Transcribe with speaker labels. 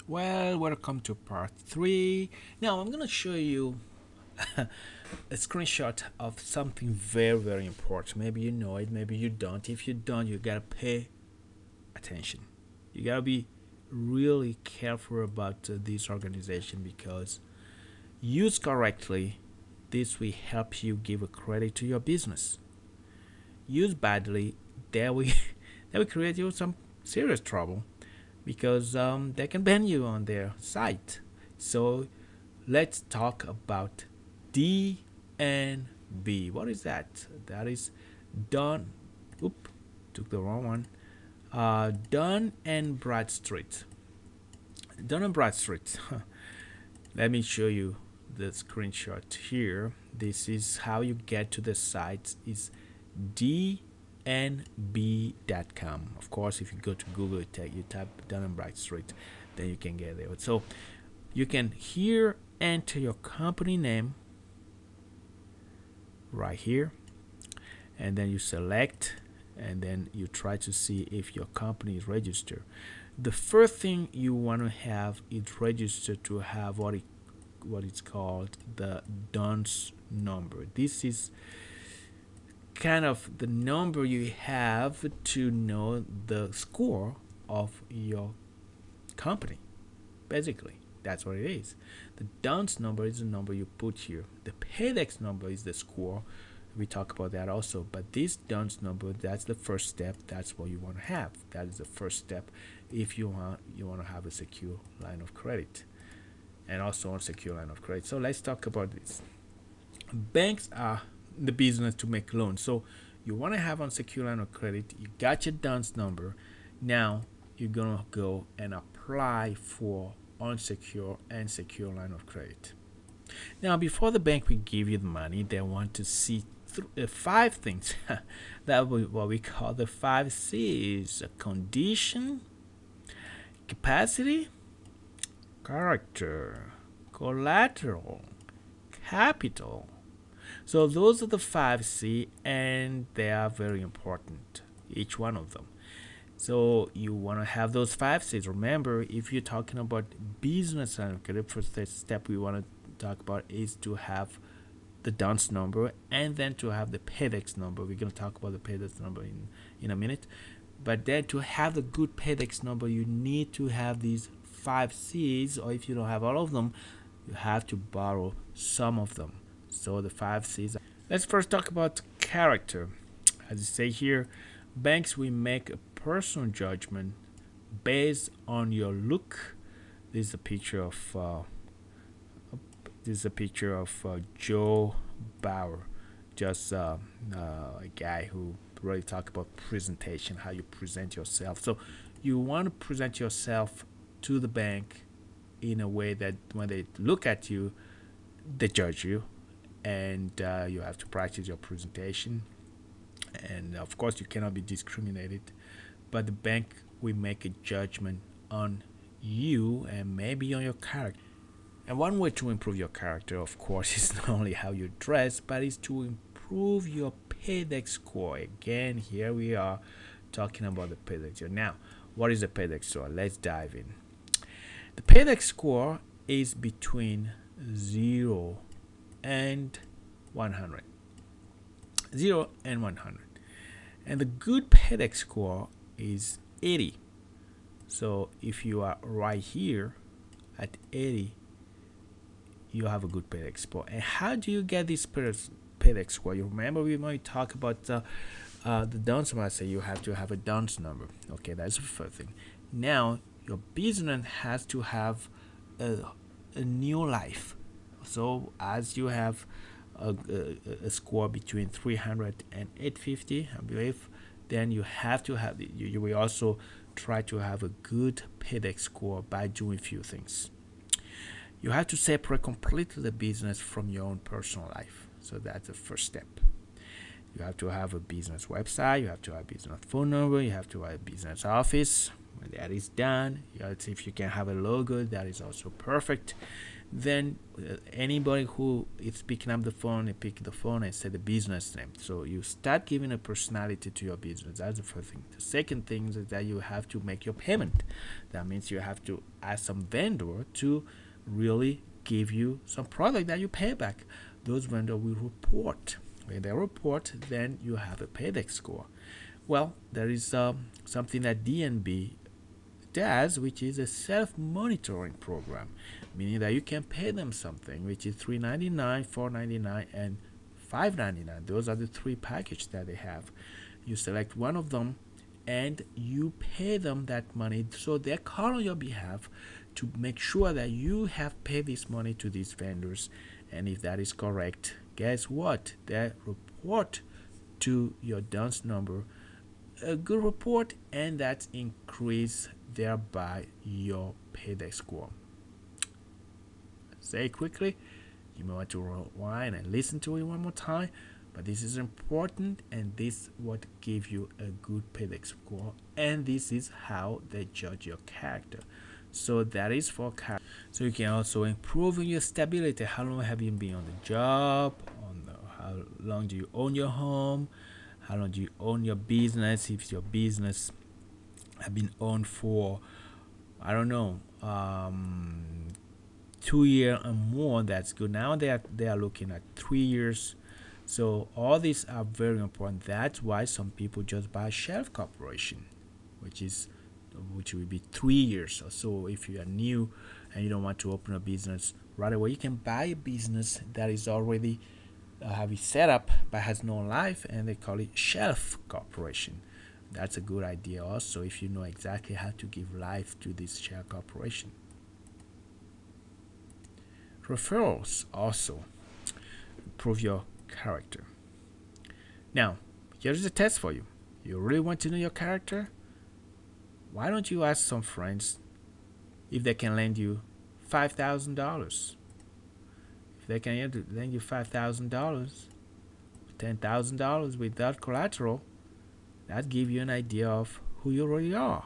Speaker 1: Well, welcome to part 3. Now, I'm going to show you a screenshot of something very, very important. Maybe you know it, maybe you don't. If you don't, you got to pay attention. You got to be really careful about this organization because used correctly, this will help you give a credit to your business. Used badly, that will, that will create you some serious trouble because they can ban you on their site. So let's talk about DNB. What is that? That is Dun. Oop, took the wrong one. Dun and Bradstreet. Dun and Bradstreet. Let me show you the screenshot here. This is how you get to the site. Is dnb.com. Of course, if you go to Google, you type Dun and Bradstreet, then you can get there. So you can here enter your company name right here, and then you select, and then you try to see if your company is registered. The first thing you want to have is registered to have what is called the DUNS number. This is kind of the number you have to know the score of your company. Basically, that's what it is. The DUNS number is the number you put here. The PAYDEX number is the score. We talk about that also. But this DUNS number, that's the first step. That's what you want to have. That is the first step if you want to have a secure line of credit and also unsecure line of credit. So let's talk about this. Banks are the business to make loans. So you want to have unsecured line of credit. You got your DUNS number. Now you're gonna go and apply for unsecured and secure line of credit. Now, before the bank will give you the money, they want to see five things. That will what we call the 5 C's: condition, capacity, character, collateral, capital. So those are the 5 C, and they are very important, each one of them. So you want to have those 5 C's. Remember, if you're talking about business line of credit, first step we want to talk about is to have the DUNS number and then to have the PAYDEX number. We're going to talk about the PAYDEX number in a minute. But then to have the good PAYDEX number, you need to have these 5 C's, or if you don't have all of them, you have to borrow some of them. So the 5 C's. Let's first talk about character. As you say here, banks will make a personal judgment based on your look. This is a picture of Joe Bauer, just a guy who really talk about presentation, how you present yourself. So you want to present yourself to the bank in a way that when they look at you, they judge you, and you have to practice your presentation. And of course, you cannot be discriminated, but the bank will make a judgment on you and maybe on your character. And one way to improve your character, of course, is not only how you dress, but is to improve your PAYDEX score. Again, here we are talking about the PAYDEX score. Now, what is the PAYDEX score? Let's dive in. The PAYDEX score is between 0 and 100. 0 and 100. And the good PAYDEX score is 80. So if you are right here at 80, you have a good PAYDEX score. And how do you get this PAYDEX score? You remember we might talk about the DUNS number. I say you have to have a DUNS number. Okay, that's the first thing. Now your business has to have a new life. So as you have a score between 300 and 850, I believe, then you have to have you will also try to have a good PAYDEX score by doing a few things. You have to separate completely the business from your own personal life. So that's the first step. You have to have a business website, you have to have a business phone number, you have to have a business office. When that is done, if you can have a logo, that is also perfect. then anybody who is picking up the phone, and pick the phone and say the business name. So you start giving a personality to your business. That's the first thing. The second thing is that you have to make your payment. That means you have to ask some vendor to really give you some product that you pay back. Those vendor will report. When they report, then you have a payback score. Well, there is something that DNB does, which is a self-monitoring program, meaning that you can pay them something, which is $3.99, $4.99, and $5.99. Those are the three packages that they have. You select one of them, and you pay them that money. So they call on your behalf to make sure that you have paid this money to these vendors. And if that is correct, guess what? They report to your DUNS number a good report, and that increase thereby your payback score. Say it quickly. You may want to rewind and listen to it one more time, but this is important, and this what give you a good payback score, and this is how they judge your character. So that is for character. So you can also improve your stability. How long have you been on the job? How long do you own your home? How long do you own your business? If your business have been owned for, I don't know, 2 years or more, that's good. Now they are looking at 3 years. So all these are very important. That's why some people just buy a shelf corporation, which will be 3 years or so. If you are new and you don't want to open a business right away, you can buy a business that is already have it set up but has no life, and they call it shelf corporation. That's a good idea also, if you know exactly how to give life to this shelf corporation. Referrals also improve your character. Now, here's a test for you. You really want to know your character? Why don't you ask some friends if they can lend you $5,000? If they can lend you $5,000, $10,000 without collateral, that gives you an idea of who you really are.